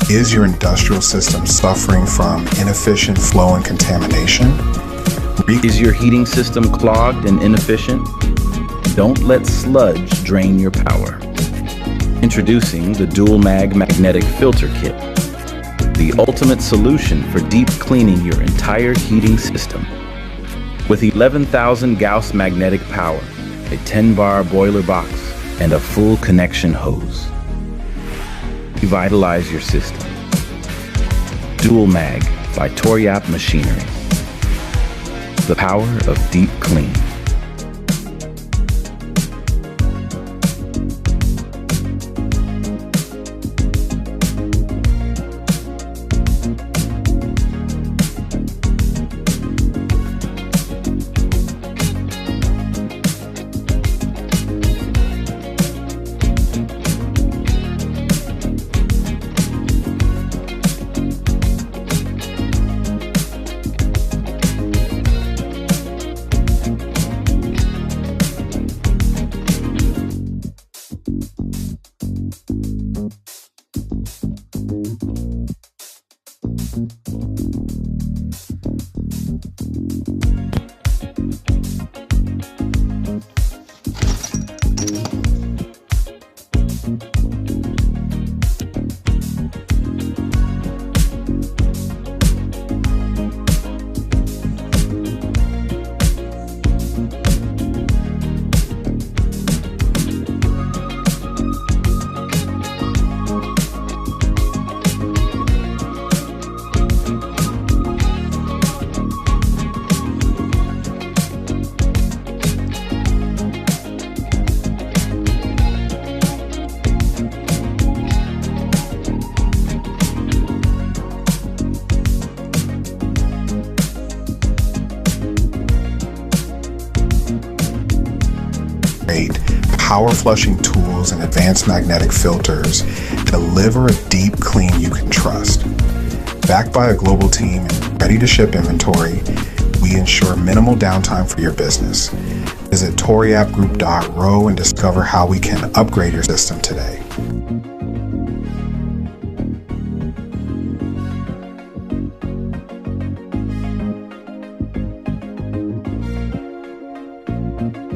Is your industrial system suffering from inefficient flow and contamination? Is your heating system clogged and inefficient? Don't let sludge drain your power. Introducing the Dual Mag Magnetic Filter Kit, the ultimate solution for deep cleaning your entire heating system. With 11,000 Gauss magnetic power, a 10-bar boiler box, and a full connection hose. Revitalize your system. Dual Mag by Toriap Machinery. The power of deep clean. Power flushing tools and advanced magnetic filters deliver a deep clean you can trust. Backed by a global team and ready to ship inventory, we ensure minimal downtime for your business. Visit toriapgroup.ro and discover how we can upgrade your system today.